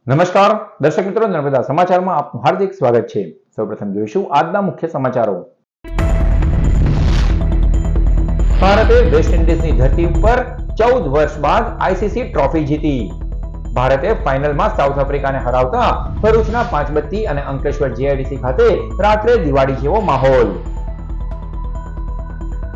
નમસ્કાર દર્શક મિત્રો, નર્મદા સમાચારમાં આપનું હાર્દિક સ્વાગત છે। સૌપ્રથમ જોઈશું આજના મુખ્ય સમાચારો। ભારતે વેસ્ટ ઇન્ડિઝની ધરતી ઉપર 14 વર્ષ બાદ આઈસીસી ટ્રોફી જીતી। ભારતે ફાઇનલમાં સાઉથ આફ્રિકાને હરાવતા ભરૂચના પાંચબત્તી અને અંકલેશ્વર જીઆઈડીસી ખાતે રાત્રે દિવાળી જેવો માહોલ।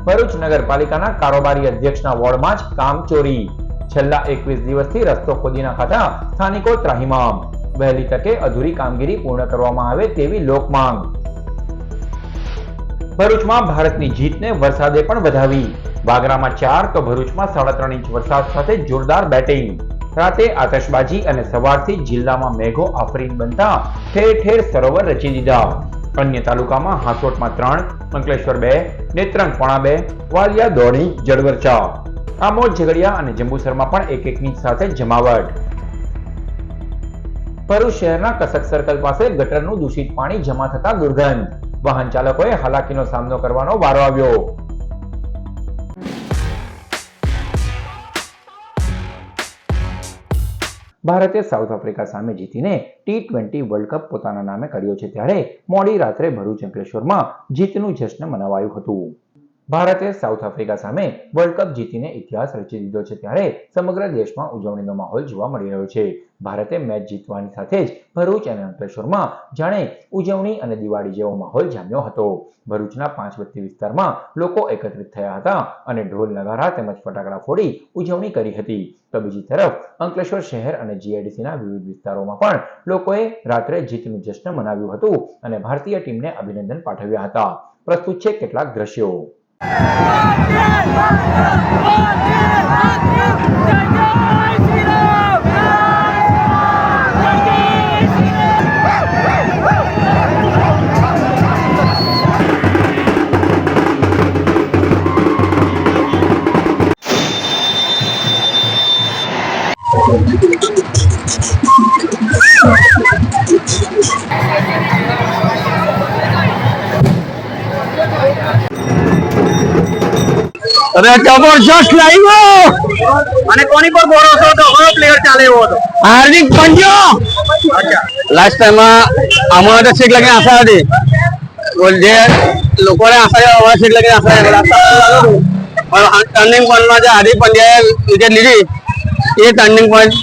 ભરૂચ નગરપાલિકાના કારોબારી અધ્યક્ષના વોર્ડમાં જ કામ ચોરી। છેલ્લા 21 દિવસથી રસ્તો ખોદી નાખાતા સ્થાનિકો ત્રાહિમામ। વહેલી તકે અધૂરી કામગીરી પૂર્ણ કરવામાં આવે તેવી લોકમાંગ। ભરૂચમાં ભારતની જીતને વરસાદે પણ વધાવી। વાગરામાં 4 તો ભરૂચમાં 3.5 ઇંચ વરસાદ સાથે જોરદાર બેટિંગ। રાતે આતશબાજી અને સવારથી જિલ્લામાં મેઘો આફરીન બનતા ઠેર ઠેર સરોવર રચી દીધા। અન્ય તાલુકામાં હાંસોટમાં 3, અંકલેશ્વર 2, નેત્રંગ 2.5, વાલિયા દોઢ ઇંચ જળવર્ષા। આમોદ, ઝઘડિયા અને જંબુસરમાં પણ 1 ઇંચ સાથે જમાવટ। ભરૂચ શહેરના કસક સર્કલ પાસે ગટરનું દૂષિત પાણી જમા થતા દુર્ગંધ। વાહન ચાલકોએ હાલાકીનો સામનો કરવાનો વારો આવ્યો। ભારતે સાઉથ આફ્રિકા સામે જીતીને T20 વર્લ્ડ કપ પોતાના નામે કર્યો છે, ત્યારે મોડી રાત્રે ભરૂચ અંકલેશ્વરમાં જીતનું જશ્ન મનાવાયું હતું। ભારતે સાઉથ આફ્રિકા સામે વર્લ્ડ કપ જીતીને ઇતિહાસ રચી દીધો છે, ત્યારે સમગ્ર દેશમાં ઉજવણીનો માહોલ જોવા મળી રહ્યો છે। ભારતે મેચ જીતવાની સાથે જ ભરૂચ અને અંકલેશ્વરમાં જાણે ઉજવણી અને દિવાળી જેવો માહોલ જામ્યો હતો। ભરૂચના પાંચબત્તી વિસ્તારમાં લોકો એકત્રિત થયા હતા અને ઢોલ નગારા તેમજ ફટાકડા ફોડી ઉજવણી કરી હતી। તો બીજી તરફ અંકલેશ્વર શહેર અને જીઆઈડીસીના વિવિધ વિસ્તારોમાં પણ લોકોએ રાત્રે જીતનું જશ્ન મનાવ્યું હતું અને ભારતીય ટીમને અભિનંદન પાઠવ્યા હતા। પ્રસ્તુત છે કેટલાક દ્રશ્યો। અરે જબરજસ્ત લાગ્યો અને કોની પર ભરોસો હતો? કયો પ્લેયર ચાલે એવો હતો? હાર્દિક પંડ્યા। અચ્છા, લાસ્ટ ટાઈમ આમાં તો છેક લગીને આશા હતી, જે લોકોને આશા હવે છેક લગીને આશા પણ ટર્નિંગ પોઈન્ટમાં જે હાર્દિક પંડ્યાએ વિકેટ લીધી એ turning point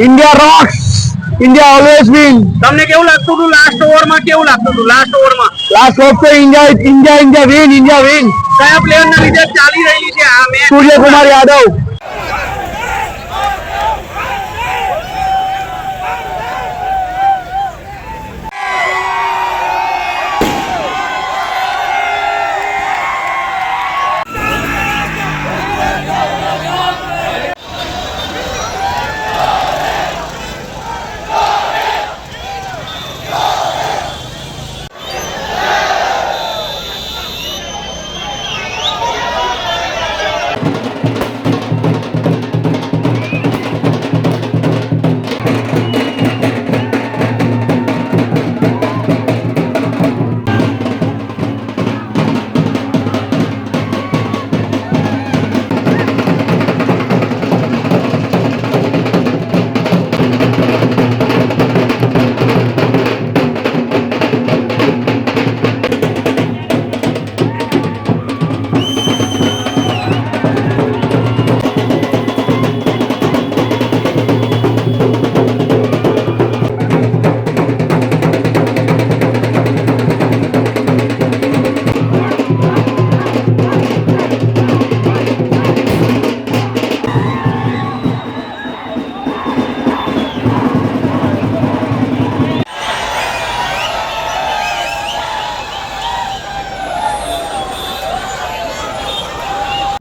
India rocks. India always win. તમને કેવું લાગતું હતું લાસ્ટ ઓવરમાં? કેવું લાગતું હતું લાસ્ટ ઓવરમાં? લાસ્ટ ઓવર તો India win. કયા પ્લેયરના લીધે ચાલી રહી છે આ મેચ? સૂર્યકુમાર યાદવ।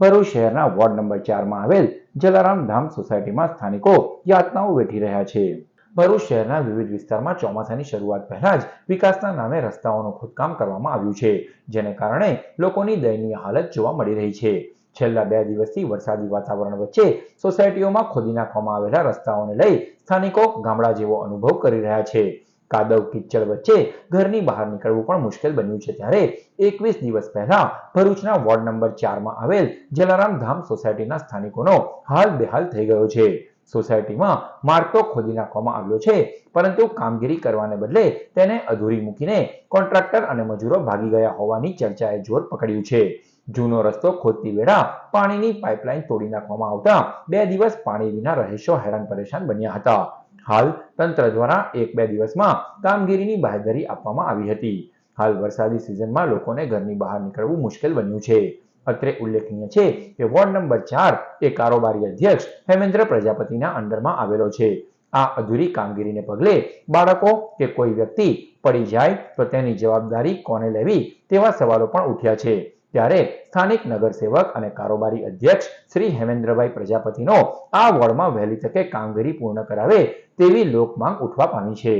ભરૂચ શહેરના વોર્ડ નંબર 4 માં આવેલ જલારામ ધામ સોસાયટીમાં સ્થાનિકો યાતનાઓ વેઠી રહ્યા છે। ભરૂચ શહેરના વિવિધ વિસ્તારમાં ચોમાસાની શરૂઆત પહેલા જ વિકાસના નામે રસ્તાઓનું ખોદકામ કરવામાં આવ્યું છે, જેને કારણે લોકોની દયનીય હાલત જોવા મળી રહી છે। છેલ્લા 2 દિવસથી વરસાદી વાતાવરણ વચ્ચે સોસાયટીઓમાં ખોદી નાખવામાં આવેલા રસ્તાઓને લઈ સ્થાનિકો ગામડા જેવો અનુભવ કરી રહ્યા છે। કાદવ કિચડ વચ્ચે ઘરની બહાર નીકળવું પણ મુશ્કેલ બન્યું છે ત્યારે 21 દિવસ પહેલા ભરૂચના વોર્ડ નંબર 4 માં આવેલ જલારામ ધામ સોસાયટીના સ્થાનિકોનો હાલ બેહાલ થઈ ગયો છે. સોસાયટીમાં માર્ગ તો ખોદી નાખવામાં આવ્યો છે, પરંતુ કામગીરી કરવાને બદલે તેને અધૂરી મૂકીને કોન્ટ્રાક્ટર અને મજૂરો ભાગી ગયા હોવાની ચર્ચાએ જોર પકડ્યું છે. જૂનો રસ્તો ખોદતી વેળા પાણીની પાઇપલાઇન તોડી નાખવામાં આવતા 2 દિવસ પાણી વિના રહીશો હેરાન પરેશાન બન્યા હતા. હાલ તંત્ર દ્વારા 1-2 દિવસમાં કામગીરીની બાહેધરી આપવામાં આવી હતી. હાલ વરસાદી સિઝનમાં લોકોને ઘરની બહાર નીકળવું મુશ્કેલ બન્યું છે. અત્રે ઉલ્લેખનીય છે કે વોર્ડ નંબર 4 એ કારોબારી અધ્યક્ષ હેમેન્દ્ર પ્રજાપતિના અંડરમાં આવેલો છે. આ અધૂરી કામગીરીને પગલે બાળકો કે કોઈ વ્યક્તિ પડી જાય તો તેની જવાબદારી કોને લેવી તેવા સવાલો પણ ઉઠ્યા છે. ત્યારે સ્થાનિક નગરસેવક અને કારોબારી અધ્યક્ષ શ્રી હેમેન્દ્રભાઈ પ્રજાપતિનો આ વોર્ડમાં વહેલી તકે કામગીરી પૂર્ણ કરાવે તેવી લોકમાંગ ઉઠવા પામી છે.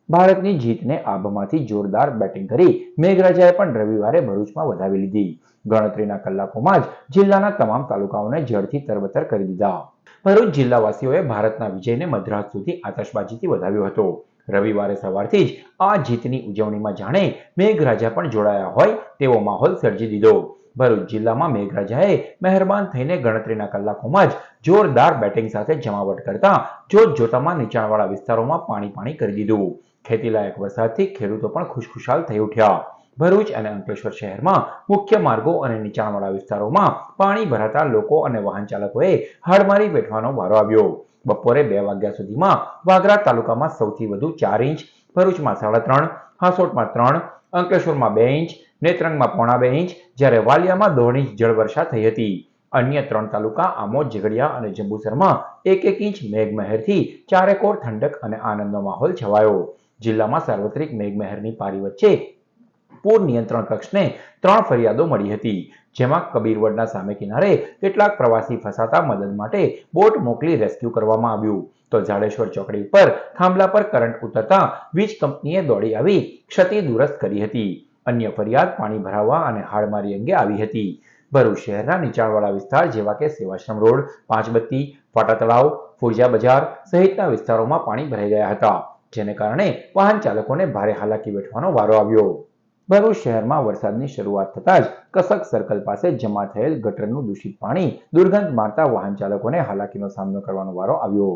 ભારતની જીતને આભમાંથી જોરદાર બેટિંગ કરી મેઘરાજાએ પણ રવિવારે ભરૂચમાં વધાવી લીધી. ગણતરીના કલાકોમાં જ જિલ્લાના તમામ તાલુકાઓને જળથી તરબતર કરી દીધા. ભરૂચ જિલ્લાવાસીઓએ ભારતના વિજયને મધરાત સુધી આતશબાજીથી વધાવ્યો હતો. રવિવારે સવારથી જ આ જીતની ઉજવણીમાં જાણે મેઘરાજા પણ જોડાયા હોય તેવો માહોલ સર્જી દીધો. ભરૂચ જિલ્લામાં મેઘરાજાએ મહેરબાન થઈને ગણતરીના કલાકોમાં જ જોરદાર બેટિંગ સાથે જમાવટ કરતા જોતજોતામાં નીચાણવાળા વિસ્તારોમાં પાણી કરી દીધું. ખેતીલાયક વરસાદથી ખેડૂતો પણ ખુશખુશાલ થઈ ઉઠ્યા. ભરૂચ અને અંકલેશ્વર શહેરમાં મુખ્ય માર્ગો અને નીચાણવાળા વિસ્તારોમાં પાણી ભરાતા લોકો અને વાહન ચાલકોએ હાડમારી બેઠવાનો વારો આવ્યો. બપોરે 2 વાગ્યા સુધીમાં વાગરા તાલુકામાં સૌથી વધુ 4 ઇંચ, ભરૂચમાં 3.5, હાસોટમાં 3, અંકલેશ્વરમાં 2 ઇંચ, નેત્રંગમાં 1.5 ઇંચ, જ્યારે વાલિયામાં 1.5 ઇંચ જળવર્ષા થઈ હતી. અન્ય 3 તાલુકા આમોદ, ઝઘડિયા અને જંબુસરમાં 1-1 ઇંચ મેઘમહેરથી ચારેકોર ઠંડક અને આનંદનો માહોલ છવાયો. જિલ્લામાં સાર્વત્રિક મેઘમહેરની પારી વચ્ચે પૂર નિયંત્રણ કક્ષને 3 ફરિયાદો મળી હતી, જેમાં કબીરવડના સામે કિનારે કેટલાક પ્રવાસી ફસાતા મદદ માટે બોટ મોકલી રેસ્ક્યુ કરવામાં આવ્યું, તો જાડેશ્વર ચોકડી ઉપર થાંભલા પર કરંટ ઉતરતા વીજ કંપનીએ દોડી આવી ક્ષતિ દુરસ્ત કરી હતી. અન્ય ફરિયાદ પાણી ભરાવા અને હાડમારી અંગે આવી હતી. ભરૂચ શહેરના નીચાણવાળા વિસ્તાર જેવા કે સેવાશ્રમ રોડ, પાંચબત્તી, ફાટા તળાવ, ફુરજા બજાર સહિતના વિસ્તારોમાં પાણી ભરાઈ ગયા હતા, જેને કારણે વાહન ચાલકોને ભારે હાલાકી વેઠવાનો વારો આવ્યો. ભરૂચ શહેરમાં વરસાદની શરૂઆત થતાં જ કસક સર્કલ પાસે જમા થયેલ ગટરનું દૂષિત પાણી દુર્ગંધ મારતા વાહન ચાલકોને હાલાકીનો સામનો કરવાનો વારો આવ્યો.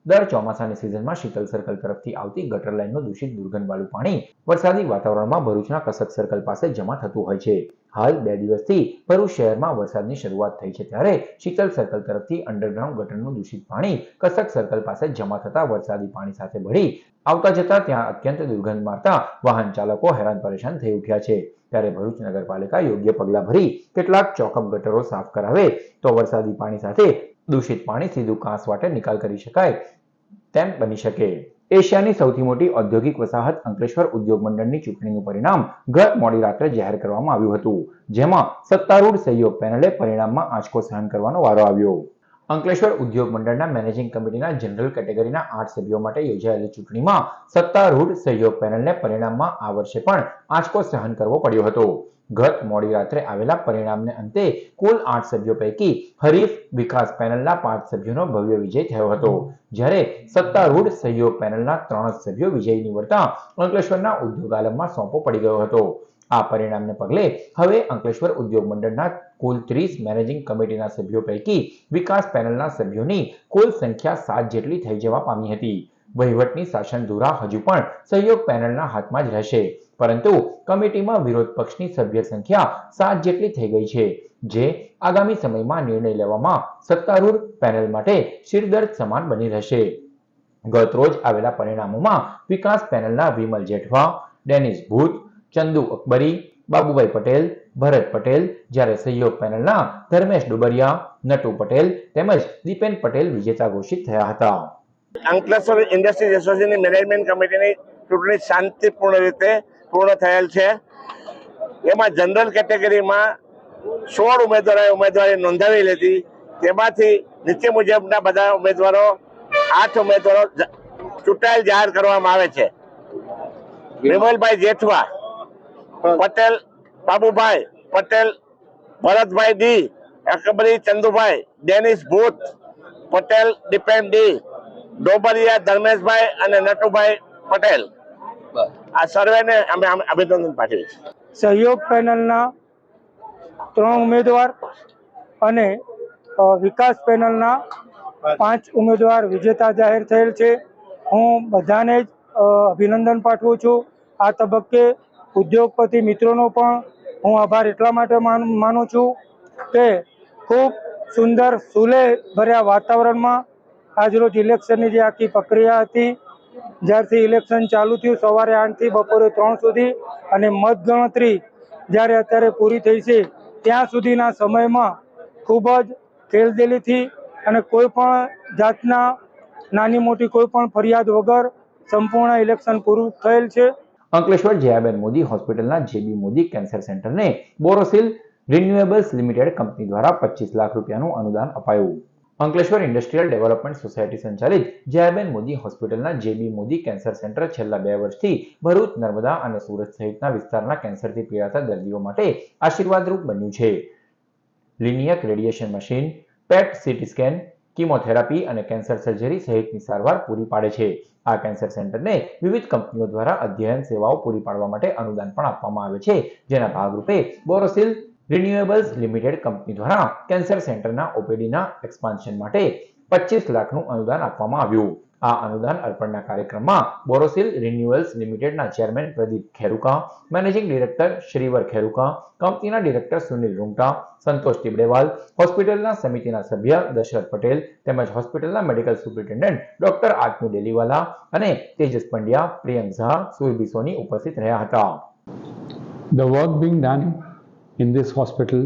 દર ચોમાસાની સિઝનમાં શીતલ સર્કલ તરફથી આવતી ગટર લાઇનનું દૂષિત દુર્ગંધવાળું પાણી વરસાદી વાતાવરણમાં ભરૂચના કસક સર્કલ પાસે જમા થતું હોય છે. હાલ 2 દિવસથી ભરૂચ શહેરમાં વરસાદની શરૂઆત થઈ છે ત્યારે શીતલ સર્કલ તરફથી અંડરગ્રાઉન્ડ ગટરનું દૂષિત પાણી કસક સર્કલ પાસે જમા થતા વરસાદી પાણી સાથે ભળી આવતા જતા ત્યાં અત્યંત દુર્ગંધ મારતા વાહન ચાલકો હેરાન પરેશાન થઈ ઉઠ્યા છે. ત્યારે ભરૂચ નગરપાલિકા યોગ્ય પગલાં ભરી કેટલાક ચોકઅપ ગટરો સાફ કરાવે તો વરસાદી પાણી સાથે દૂષિત પાણી સીધું કાંસવાટે નિકાલ કરી શકાય તેમ બની શકે. એશિયાની સૌથી મોટી ઔદ્યોગિક વસાહત અંકલેશ્વર ઉદ્યોગ મંડળની ચૂંટણીનું પરિણામ ગત મોડી રાત્રે જાહેર કરવામાં આવ્યું હતું, જેમાં સત્તારૂઢ સહયોગ પેનલે પરિણામમાં આંચકો સહન કરવાનો વારો આવ્યો. અંકલેશ્વર ઉદ્યોગ મંડળના મેનેજિંગ કમિટીના જનરલ કેટેગરીના 8 સભ્યો માટે યોજાયેલી ચૂંટણીમાં સત્તારૂઢ સહયોગ પેનલને પરિણામમાં આ વર્ષે પણ આંચકો સહન કરવો પડ્યો હતો. ગત મોડી રાત્રે આવેલા પરિણામને અંતે કુલ 8 સભ્યો પૈકી હરીફ વિકાસ પેનલના 5 સભ્યોનો ભવ્ય વિજય થયો હતો, જ્યારે સત્તારૂઢ સહયોગ પેનલના 3 સભ્યો વિજયી નીવડતા અંકલેશ્વરના ઉદ્યોગ આલમમાં સોંપો પડી ગયો હતો. આ પરિણામને પગલે હવે અંકલેશ્વર ઉદ્યોગ મંડળના કુલ 30 મેનેજિંગ કમિટીના સભ્યો પૈકી વિકાસ પેનલના સભ્યોની કુલ સંખ્યા 7 જેટલી થઈ જવા પામી હતી. વહીવટની શાસન ધુરા હજુ પણ સહયોગ પેનલના હાથમાં જ રહેશે, પરંતુ કમિટીમાં વિરોધ પક્ષની સભ્ય સંખ્યા 7 જેટલી થઈ ગઈ છે, જે આગામી સમયમાં નિર્ણય લેવામાં સત્તારૂઢ પેનલ માટે શિરદર્દ સમાન બની રહેશે. ગત રોજ આવેલા પરિણામોમાં વિકાસ પેનલના વિમલ જેઠવા, ડેનિસ ભૂત, ચંદુ અકબરી, બાબુભાઈ પટેલ, ભરત પટેલ, જ્યારે સહયોગ પેનલના ધર્મેશ ડુબરિયા, નટુ પટેલ તેમજ દીપેન પટેલ વિજેતા ઘોષિત થયા હતા. અંકલેશ્વર ઇન્ડસ્ટ્રીઝ એસોસિએશનની મેનેજમેન્ટ કમિટીની ચૂંટણી શાંતિપૂર્ણ રીતે પૂર્ણ થયેલ છે. એમાં જનરલ કેટેગરીમાં 16 ઉમેદવારોએ ઉમેદવારી નોંધાવી લીધી. તેમાંથી નીચે મુજબના બધા ઉમેદવારો 8 ઉમેદવારો ચૂંટાયેલ જાહેર કરવામાં આવે છે. વિમલભાઈ જેઠવા, પટેલ બાબુભાઈ પટેલ, ભરતભાઈ ડી, અકબરી ચંદુભાઈ, ડેનિસ ભૂત, પટેલ દીપેન ડી, ડોબરિયા ધર્મેશભાઈ અને નટુભાઈ પટેલ. આ સર્વેને અમે અભિનંદન પાઠવીએ છીએ. સહયોગ પેનલના 3 ઉમેદવાર અને વિકાસ પેનલના 5 ઉમેદવાર વિજેતા જાહેર થયેલ છે. હું બધાને જ અભિનંદન પાઠવું છું. આ તબક્કે ઉદ્યોગપતિ મિત્રોનો પણ હું આભાર એટલા માટે માનું છું કે ખૂબ સુંદર સુલેહ ભર્યા વાતાવરણમાં આજરોજ ઇલેક્શનની જે આખી પ્રક્રિયા હતી, જ્યારથી ઇલેક્શન ચાલુ થયું સવારે 8 થી બપોરે 3 સુધી અને મતગણતરી જ્યારે અત્યારે પૂરી થઈ છે ત્યાં સુધીના સમયમાં ખૂબ જ ખેલદિલીથી અને કોઈ પણ જાતના નાની મોટી કોઈ પણ ફરિયાદ વગર સંપૂર્ણ ઇલેક્શન પૂરું થયેલ છે. અંકલેશ્વર જયાબેન મોદી હોસ્પિટલના જેબી મોદી કેન્સર સેન્ટરને બોરોસિલ રિન્યુએબલ્સ લિમિટેડ કંપની દ્વારા 25 લાખ રૂપિયાનું અનુદાન અપાયું. અંકલેશ્વર ઇન્ડસ્ટ્રીયલ ડેવલપમેન્ટ સોસાયટી સંચાલિત જયાબેન મોદી હોસ્પિટલના જેબી મોદી કેન્સર સેન્ટર છેલ્લા 2 વર્ષથી ભરૂચ, નર્મદા અને સુરત સહિતના વિસ્તારના કેન્સરથી પીડાતા દર્દીઓ માટે આશીર્વાદરૂપ બન્યું છે. લિનિયક રેડિયેશન મશીન, પેટ સીટી સ્કેન, કીમોથેરાપી અને કેન્સર સર્જરી સહિતની સારવાર પૂરી પાડે છે. આ કેન્સર સેન્ટરને વિવિધ કંપનીઓ દ્વારા અધ્યયન સેવાઓ પૂરી પાડવા માટે અનુદાન પણ આપવામાં આવે છે, જેના ભાગરૂપે બોરોસિલ રિન્યુએબલ્સ લિમિટેડ કંપની દ્વારા કેન્સર સેન્ટરના ઓપીડીના એક્સપાન્શન માટે 25 લાખનું અનુદાન આપવામાં આવ્યું. આ અનુદાન અર્પણના કાર્યક્રમમાં બોરોસિલ રિન્યુઅલ્સ લિમિટેડના chairman Pradeep Kheruka, managing director શ્રીવર Kheruka, કંપનીના ડિરેક્ટર સુનિલ રૂંગટા, સંતોષ તિબડેવાલ, હોસ્પિટલના સમિતિના સભ્ય દશરથ પટેલ તેમજ હોસ્પિટલના મેડિકલ સુપ્રિન્ટેન્ડન્ટ ડોક્ટર આત્મુ ડેલીવાલા અને તેજસ પંડ્યા, પ્રિયંક ઝા, સુરભી સોની ઉપસ્થિત રહ્યા હતા. The work being done in this hospital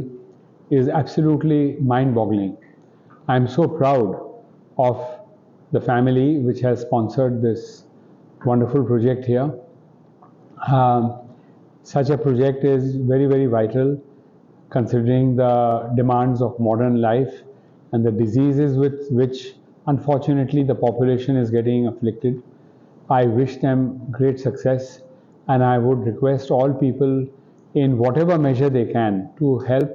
is absolutely mind-boggling. I am so proud of the family which has sponsored this wonderful project here. Such a project is very, very vital considering the demands of modern life and the diseases with which unfortunately the population is getting afflicted. I wish them great success and I would request all people in whatever measure they can to help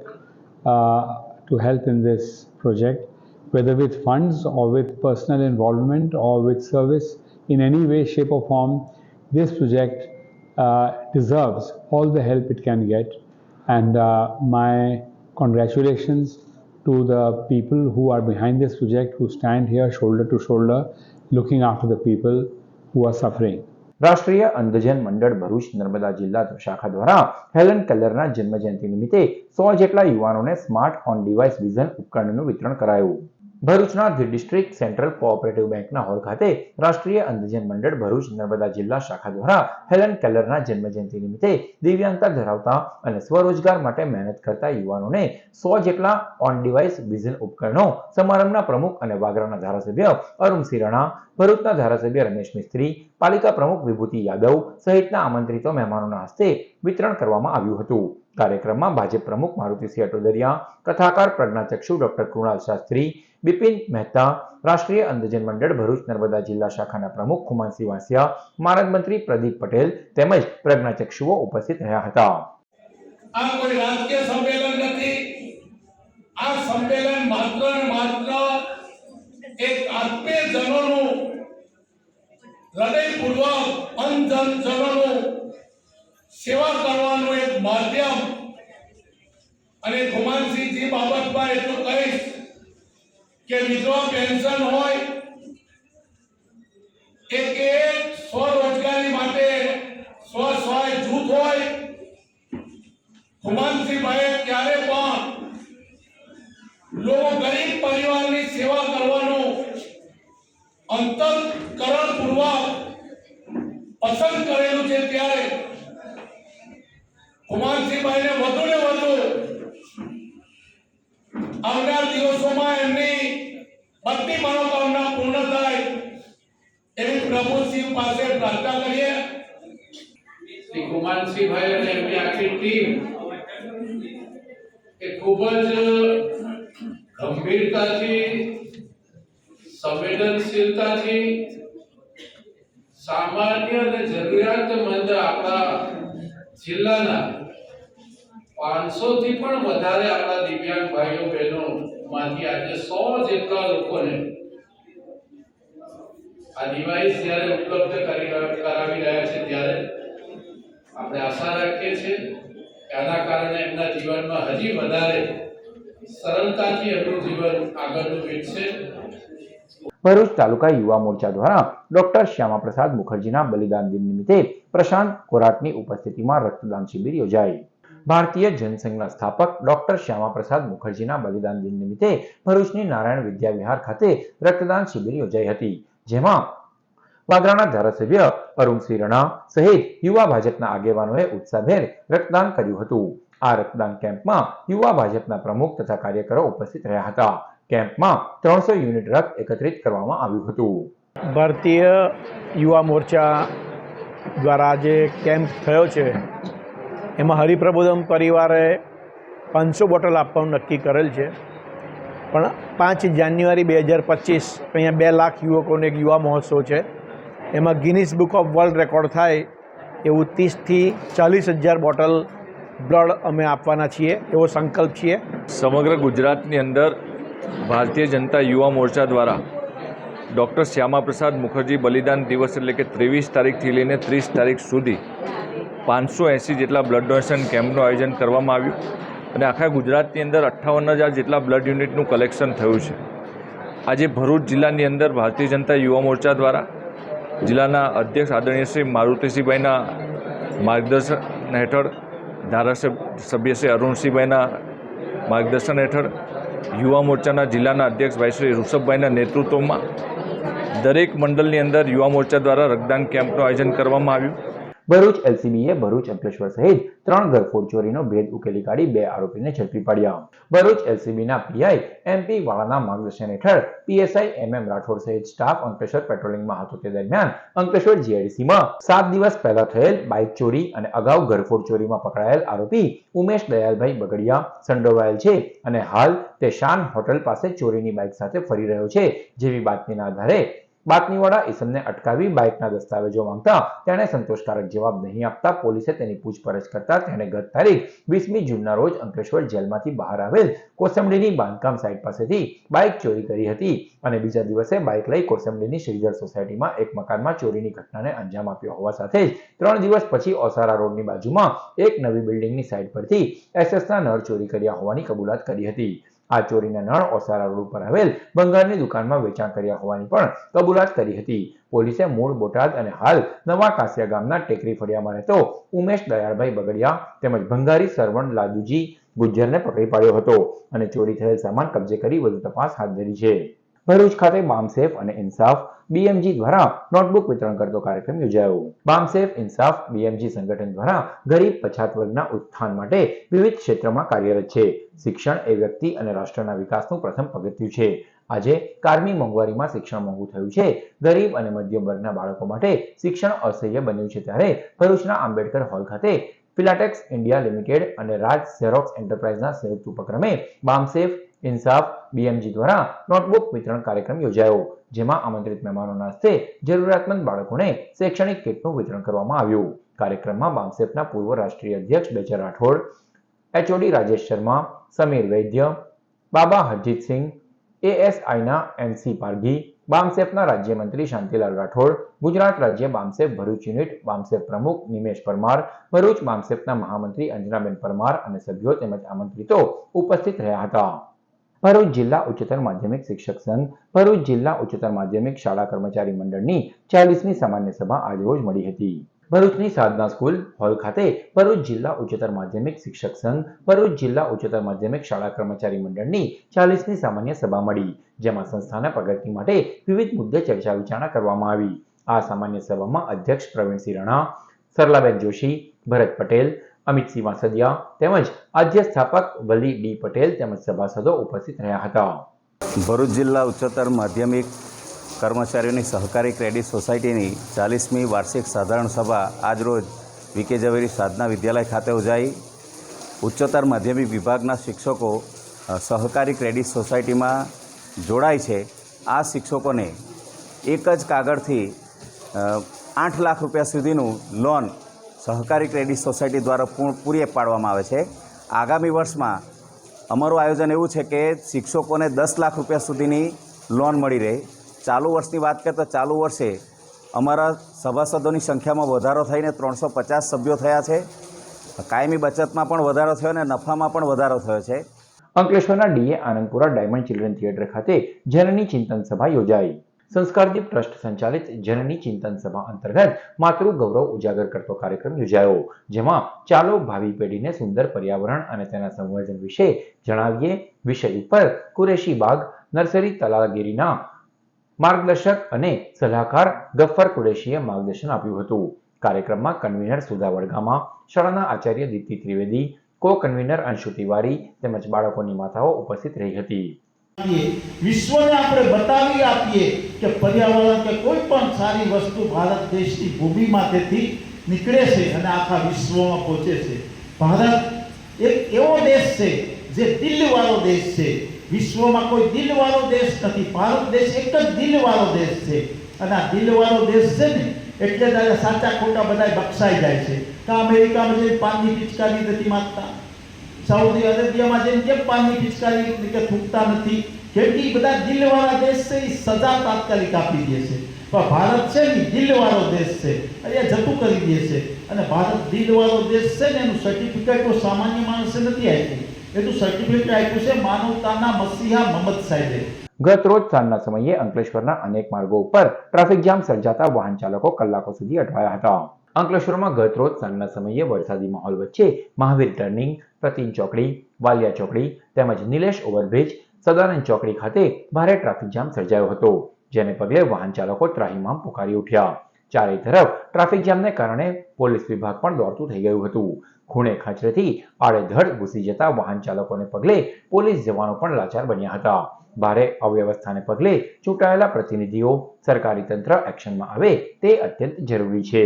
in this project, whether with funds or with personal involvement or with service in any way, shape or form. This project deserves all the help it can get, and my congratulations to the people who are behind this project, who stand here shoulder to shoulder looking after the people who are suffering. રાષ્ટ્રીય અંધજન મંડળ ભરૂચ નર્મદા જિલ્લા શાખા દ્વારા Helen કેલરના જન્મજયંતિ નિમિત્તે 100 જેટલા યુવાનોને smart on device vision ઉપકરણનું વિતરણ કરાયું. ભરૂચના ધી ડિસ્ટ્રિક્ટ સેન્ટ્રલ કોઓપરેટિવ બેંકના હોલ ખાતે રાષ્ટ્રીય અંધજન મંડળ ભરૂચ નર્મદા જિલ્લા શાખા દ્વારા હેલન કેલરના જન્મજયંતિ નિમિત્તે દિવ્યાંગતા ધરાવતા અને સ્વરોજગાર માટે મહેનત કરતા યુવાનોને 100 જેટલા ઓન ડિવાઇસ વિઝન ઉપકરણો સમારંભના પ્રમુખ અને વાગરાના ધારાસભ્ય અરુણસિંહ રાણા, ભરૂચના ધારાસભ્ય રમેશ મિસ્ત્રી, પાલિકા પ્રમુખ વિભૂતિ યાદવ સહિતના આમંત્રિતો મહેમાનોના હસ્તે વિતરણ કરવામાં આવ્યું હતું. કાર્યક્રમમાં ભાજપ પ્રમુખ મારુતિસિંહ અટોદરિયા, કથાકાર પ્રજ્ઞાચક્ષુ ડોક્ટર કૃણાલ શાસ્ત્રી, બિપિન મહેતા, રાષ્ટ્રીય અંધજન મંડળ ભરૂચ નર્મદા જિલ્લા શાખાના પ્રમુખ ખુમાનસિંહ વાસિયા, માર્ગ મંત્રી પ્રદીપ પટેલ તેમજ પ્રજ્ઞાચક્ષુઓ ઉપસ્થિત રહ્યા હતા. આ કોઈ રાજકીય સંમેલન નથી. આ સંમેલન માત્ર ને માત્ર એક આત્મીયજનોનું હૃદયપૂર્વક અંધજનોનું સેવા કરવાનું એક માધ્યમ. અને ખુમાનસિંહજી બાબતમાં એટલું કહીશ કે વિધવા પેન્શન હોય, એક સ્વરોજગારી માટે સ્વસહાય જૂથ હોય, ખુમાનસિંહભાઈએ ક્યારે પણ લોકો ગરીબ પરિવારની સેવા કરવાનું અંતઃકરણપૂર્વક પસંદ કરેલું છે. ત્યારે ખુમાનસિંહભાઈને વધુ ને વધુ આવનાર દિવસોમાં એમની બધી મનોકામના પૂર્ણ થાય એવી પ્રભુ શિવ પાસે પ્રાર્થના કરીએ. શ્રી ખુમાનસિંહભાઈ અને એમની આખી ટીમ એ ખૂબ જ ગંભીરતાથી, સંવેદનશીલતાથી સામાન્ય અને જરૂરિયાતમંદ આપણા જિલ્લાના 500 થી પણ વધારે આપણા દિવ્યાંગ ભાઈઓ બહેનો માંથી આજે 100 જેટલા લોકોને આ ડિવાઇસ જ્યારે ઉપલબ્ધ કરાવી રહ્યા છે ત્યારે આપણે આશા રાખીએ છીએ કે આના કારણે એમના જીવનમાં હજી વધારે સરળતાથી એમનું જીવન આગળનું વિકસે. ભરૂચ તાલુકા યુવા મોરચા દ્વારા ડોક્ટર શ્યામાપ્રસાદ મુખર્જીના બલિદાન દિન નિમિત્તે પ્રશાંત કોરાટની ઉપસ્થિતિમાં રક્તદાન શિબિર યોજાઈ. ભારતીય જનસંઘના સ્થાપક ડોક્ટર શ્યામાપ્રસાદ મુખર્જીના બલિદાન દિન નિમિત્તે ભરૂચની નારાયણ વિદ્યા વિહાર ખાતે રક્તદાન શિબિર યોજાઈ હતી, જેમાં વાગરાના ધારાસભ્ય અરુણસિંહ રણા સહિત યુવા ભાજપના આગેવાનોએ ઉત્સાહભેર રક્તદાન કર્યું હતું. આ રક્તદાન કેમ્પમાં યુવા ભાજપના પ્રમુખ તથા કાર્યકરો ઉપસ્થિત રહ્યા હતા. કેમ્પમાં 300 યુનિટ રક્ત એકત્રિત કરવામાં આવ્યું હતું. ભારતીય યુવા મોરચા દ્વારા જે કેમ્પ થયો છે એમાં હરિપ્રબોધમ પરિવારે 500 બોટલ આપવાનું નક્કી કરેલ છે, પણ 5 જાન્યુઆરી 2025 અહીંયા 2 લાખ યુવકોને એક યુવા મહોત્સવ છે. એમાં Guinness book of world record થાય એવું 30,000થી 40,000 બોટલ બ્લડ અમે આપવાના છીએ, એવો સંકલ્પ છીએ. સમગ્ર ગુજરાતની અંદર ભારતીય જનતા યુવા મોરચા દ્વારા ડૉક્ટર શ્યામાપ્રસાદ મુખર્જી બલિદાન દિવસ એટલે કે 23 તારીખથી લઈને 30 તારીખ સુધી 580 જેટલા બ્લડ ડોનેશન કેમ્પનું આયોજન કરવામાં આવ્યું અને આખા ગુજરાતની અંદર 58,000 જેટલા બ્લડ યુનિટનું કલેક્શન થયું છે. આજે ભરૂચ જિલ્લાની અંદર ભારતીય જનતા યુવા મોરચા દ્વારા જિલ્લાના અધ્યક્ષ આદરણીય શ્રી મારુતિસિંહભાઈના માર્ગદર્શન હેઠળ, ધારાસભ્ય શ્રી અરુણસિંહભાઈના માર્ગદર્શન હેઠળ, યુવા મોરચાના જિલ્લાના અધ્યક્ષ ભાઈ શ્રી ઋષભભાઈના નેતૃત્વમાં દરેક મંડળની અંદર યુવા મોરચા દ્વારા રક્તદાન કેમ્પનું આયોજન કરવામાં આવ્યું. ભરૂચ એલસીબીએ ભરૂચ અંકલેશ્વર સહિત 3 ઘરફોડ ચોરીનો ભેદ ઉકેલી કાઢી 2 આરોપીને ઝડપી પાડ્યા. ભરૂચ એલસીબીના પીઆઈ એમપી વાળાના માર્ગદર્શન હેઠળ પીએસઆઈ એમએમ રાઠોડ સહિત સ્ટાફ અંકલેશ્વર પેટ્રોલિંગમાં હતો. તે દરમિયાન અંકલેશ્વર જીઆઈડીસીમાં 7 દિવસ પહેલા થયેલ બાઇક ચોરી અને અગાઉ ઘરફોડ ચોરીમાં પકડાયેલ આરોપી ઉમેશ દયાલભાઈ બગડિયા સંડોવાયેલ છે અને હાલ તે શાન હોટલ પાસે ચોરીની બાઇક સાથે ફરી રહ્યો છે. જેવી બાતમીના આધારે બાતમીવાળા ઈસમને અટકાવી બાઇકના દસ્તાવેજો માંગતા તેણે સંતોષકારક જવાબ નહીં આપતા પોલીસે તેની પૂછપરછ કરતા તેણે ગત તારીખ 20મી જૂનના રોજ અંકલેશ્વર જેલમાંથી બહાર આવેલ કોસંબડીની બાંધકામ સાઇટ પાસેથી બાઇક ચોરી કરી હતી અને બીજા દિવસે બાઇક લઈ કોસંબડીની શ્રીધર સોસાયટીમાં એક મકાનમાં ચોરીની ઘટનાને અંજામ આપ્યો હોવા સાથે જ 3 દિવસ પછી ઓસારા રોડની બાજુમાં એક નવી બિલ્ડિંગની સાઇટ પરથી એસએસના નળ ચોરી કર્યા હોવાની કબૂલાત કરી હતી. આ ચોરીના નળ ઓસારા રોડ ઉપર આવેલ ભંગારની દુકાનમાં વેચાણ કર્યા હોવાની પણ કબૂલાત કરી હતી. પોલીસે મૂળ બોટાદ અને હાલ નવા કાસિયા ગામના ટેકરી ફળિયામાં રહેતો ઉમેશ દયાળભાઈ બગડિયા તેમજ ભંગારી સરવણ લાદુજી ગુજ્જરને પકડી પાડ્યો હતો અને ચોરી થયેલ સામાન કબજે કરી વધુ તપાસ હાથ ધરી છે. ભરૂચ ખાતે બામસેફ અને ઇન્સાફ બીએમજી દ્વારા નોટબુક વિતરણ કરતો કાર્યક્રમ યોજાયો. બામસેફ ઇન્સાફ બીએમજી સંગઠન દ્વારા ગરીબ પછાત વર્ગના ઉત્થાન માટે વિવિધ ક્ષેત્રમાં કાર્યરત છે. શિક્ષણ એ વ્યક્તિ અને રાષ્ટ્રના વિકાસનું પ્રથમ પગથિયું છે. આજે કારમી મોંઘવારીમાં શિક્ષણ મોંઘું થયું છે. ગરીબ અને મધ્યમ વર્ગના બાળકો માટે શિક્ષણ અસહ્ય બન્યું છે, ત્યારે ભરૂચના આંબેડકર હોલ ખાતે ફિલાટેક્સ ઇન્ડિયા લિમિટેડ અને રાજ ઝેરોક્સ એન્ટરપ્રાઇઝના સંયુક્ત ઉપક્રમે બામસેફ ઇન્સાફ બીએમજી દ્વારા નોટબુક વિતરણ કાર્યક્રમ યોજાયો, જેમાં આમંત્રિત મહેમાનોના હસ્તે જરૂરિયાતમંદ બાળકોને શૈક્ષણિક કીટનું વિતરણ કરવામાં આવ્યું. કાર્યક્રમમાં બામસેફના પૂર્વ રાષ્ટ્રીય અધ્યક્ષ બેચર રાઠોડ, એચઓડી રાજેશ શર્મા, સમીર વૈદ્ય, બાબા હરજીતસિંહ, એએસઆઈના એનસી પારઘી, બામસેફના રાજ્યમંત્રી શાંતિલાલ રાઠોડ, ગુજરાત રાજ્ય બામસેફ ભરૂચ યુનિટ બામસેફ પ્રમુખ નિમેશ પરમાર, ભરૂચ બામસેફના મહામંત્રી અંજનાબેન પરમાર અને સભ્યો તેમજ આમંત્રિતો ઉપસ્થિત રહ્યા હતા. ભરૂચ જિલ્લા ઉચ્ચતર માધ્યમિક શિક્ષક સંઘ, ભરૂચ જિલ્લા ઉચ્ચતર માધ્યમિક શાળા કર્મચારી મંડળની 40મી સામાન્ય સભા આજરોજ મળી હતી. ભરૂચની સાધના સ્કૂલ હોલ ખાતે ભરૂચ જિલ્લા ઉચ્ચતર માધ્યમિક શિક્ષક સંઘ, ભરૂચ જિલ્લા ઉચ્ચતર માધ્યમિક શાળા કર્મચારી મંડળની 40મી સામાન્ય સભા મળી, જેમાં સંસ્થાના પ્રગતિ માટે વિવિધ મુદ્દે ચર્ચા વિચારણા કરવામાં આવી. આ સામાન્ય સભામાં અધ્યક્ષ પ્રવીણસિંહ રણા, સરલાબેન જોશી, ભરત પટેલ, અમિતસિંહ વાસદિયા તેમજ આદ્ય સ્થાપક વલી ડી પટેલ તેમજ સભાસદો ઉપસ્થિત રહ્યા હતા. ભરૂચ જિલ્લા ઉચ્ચતર માધ્યમિક કર્મચારીઓની સહકારી ક્રેડિટ સોસાયટીની 40મી વાર્ષિક સાધારણ સભા આજરોજ વીકે ઝવેરી સાધના વિદ્યાલય ખાતે યોજાઈ. ઉચ્ચતર માધ્યમિક વિભાગના શિક્ષકો સહકારી ક્રેડિટ સોસાયટીમાં જોડાય છે. આ શિક્ષકોને એક જ કાગળથી 8 લાખ રૂપિયા સુધીનું લોન સહકારી ક્રેડિટ સોસાયટી દ્વારા પૂરી પાડવામાં આવે છે. આગામી વર્ષમાં અમારું આયોજન એવું છે કે શિક્ષકોને 10 લાખ રૂપિયા સુધીની લોન મળી રહે. ચાલુ વર્ષની વાત કરીએ તો ચાલુ વર્ષે અમારા સભાસદોની સંખ્યામાં વધારો થઈને 350 સભ્યો થયા છે. કાયમી બચતમાં પણ વધારો થયો અને નફામાં પણ વધારો થયો છે. અંકલેશ્વરના ડીએ આનંદપુરા ડાયમંડ ચિલ્ડ્રન થિયેટર ખાતે જનની ચિંતન સભા યોજાઈ. સંસ્કારદીપ ટ્રસ્ટ સંચાલિત જનની ચિંતન સભા અંતર્ગત માતૃ ગૌરવ ઉજાગર કરતો કાર્યક્રમ યોજાયો, જેમાં ચાલો ભાવિ પેઢીને સુંદર પર્યાવરણ અને તેના સંવર્ધન વિશે જણાવીએ વિષય ઉપર કુરેશી બાગ નર્સરી તલાગીરીના માર્ગદર્શક અને સલાહકાર ગફ્ફર કુરેશીએ માર્ગદર્શન આપ્યું હતું. કાર્યક્રમમાં કન્વીનર સુધા વડગામા, શાળાના આચાર્ય દીપ્તિ ત્રિવેદી, કો કન્વીનર અંશુ તિવારી તેમજ બાળકોની માતાઓ ઉપસ્થિત રહી હતી. વિશ્વને આપણે બતાવી આપીએ કે પર્યાવરણ કે કોઈ પણ સારી વસ્તુ ભારત દેશની ભૂમિમાંથી નીકળે છે અને આખા વિશ્વમાં પહોંચે છે. ભારત એક એવો દેશ છે જે દિલવાળો દેશ છે. વિશ્વમાં કોઈ દિલવાળો દેશ નથી. ભારત દેશ એક જ દિલવાળો દેશ છે અને આ દિલવાળો દેશ છે ને એટલે જ સાચા ખોટા બધા બક્ષાઈ જાય છે. કે અમેરિકામાં જે પાનની પિચકારી નથી માંગતા, સાઉદી અરેબિયામાં જેમ કેમ પાનની પિચકારી કે થૂકતા નથી, કેમ કે બધા દિલવાળા દેશ છે, એ સજા તાત્કાલિક આપી દે છે. પણ ભારત છે ને દિલવાળો દેશ છે, એ જતું કરી દે છે. અને ભારત દિલવાળો દેશ છે ને એનું સર્ટિફિકેટ કોઈ સામાન્ય માણસે નથી આપ્યું, એનું સર્ટિફિકેટ આપ્યું છે માનવતાના મસીહા મોહમ્મદ સાહેબે. ગત રોજ સાંજના સમયે અંકલેશ્વરના અનેક માર્ગો ઉપર ટ્રાફિક જામ સર્જાતા વાહન ચાલકો કલાકો સુધી અટવાયા હતા. અંકલેશ્વરમાં ગત રોજ સાંજના સમયે વરસાદી માહોલ વચ્ચે મહાવીર ટર્નિંગ, પ્રતિન ચોકડી, વાલિયા ચોકડી તેમજ નિલેશ ઓવરબ્રિજ, સદાનંદ ચોકડી ખાતે ભારે ટ્રાફિક જામ સર્જાયો હતો, જેને પગલે વાહન ચાલકો ત્રાહિમામ પુકારી ઉઠ્યા. ચારે તરફ ટ્રાફિક જામને કારણે પોલીસ વિભાગ પણ દોડતું થઈ ગયું હતું. ખૂણે ખાંચરેથી આડેધડ ઘૂસી જતા વાહન ચાલકોને પગલે પોલીસ જવાનો પણ લાચાર બન્યા હતા. ભારે અવ્યવસ્થાને પગલે ચૂંટાયેલા પ્રતિનિધિઓ, સરકારી તંત્ર એક્શનમાં આવે તે અત્યંત જરૂરી છે.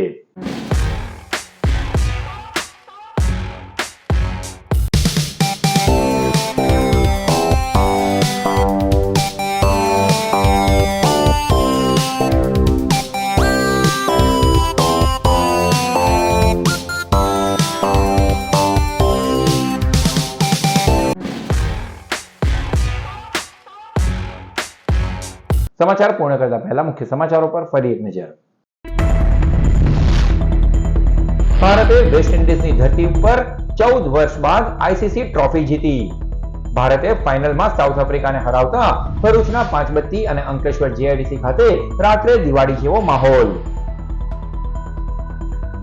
સમાચાર પૂર્ણ કરતા પહેલા મુખ્ય સમાચારો પર ફરી એક નજર. ભારતે વેસ્ટ ઇન્ડિઝની ધરતી ઉપર 14 વર્ષ બાદ આઈસીસી ટ્રોફી જીતી. ભારતે ફાઇનલમાં સાઉથ આફ્રિકાને હરાવતા ભરૂચના પાંચબત્તી અને અંકલેશ્વર જીઆઈડીસી ખાતે રાત્રે દિવાળી જેવો માહોલ.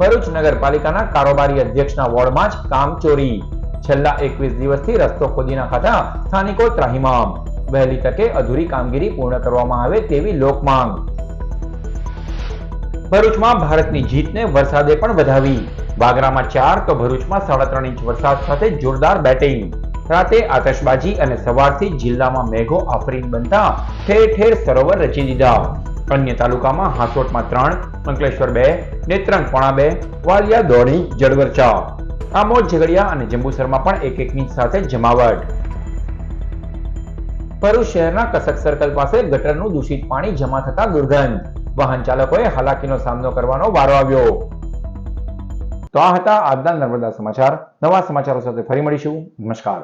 ભરૂચ નગરપાલિકાના કારોબારી અધ્યક્ષના વોર્ડમાં જ કામ ચોરી. છેલ્લા 21 દિવસથી રસ્તો ખોદી નાખાતા સ્થાનિકો ત્રાહિમામ. વહેલી તકે અધૂરી કામગીરી પૂર્ણ કરવામાં આવે તેવી લોકમાંગ. ભરૂચમાં ભારતની જીતને વરસાદે પણ વધાવી. વાગરામાં 4 તો ભરૂચમાં 3.5 ઇંચ વરસાદ સાથે જોરદાર બેટિંગ. રાતે આતશબાજી અને સવારથી જિલ્લામાં મેઘો આફરીન બનતા ઠેર ઠેર સરોવર રચી દીધા. અન્ય તાલુકામાં હાસોટમાં 3, અંકલેશ્વર 2, નેત્રંગ 2.5, વાલિયા 1.5 ઇંચ જળવરચા. આમોદ, ઝઘડિયા અને જંબુસરમાં પણ 1 ઇંચ સાથે જમાવટ. ભરૂચ શહેરના કસક સર્કલ પાસે ગટરનું દૂષિત પાણી જમા થતા દુર્ગંધ. વાહન ચાલકોએ હાલાકીનો સામનો કરવાનો વારો આવ્યો. તો આ હતા આજના નર્મદા સમાચાર. નવા સમાચારો સાથે ફરી મળીશું. નમસ્કાર.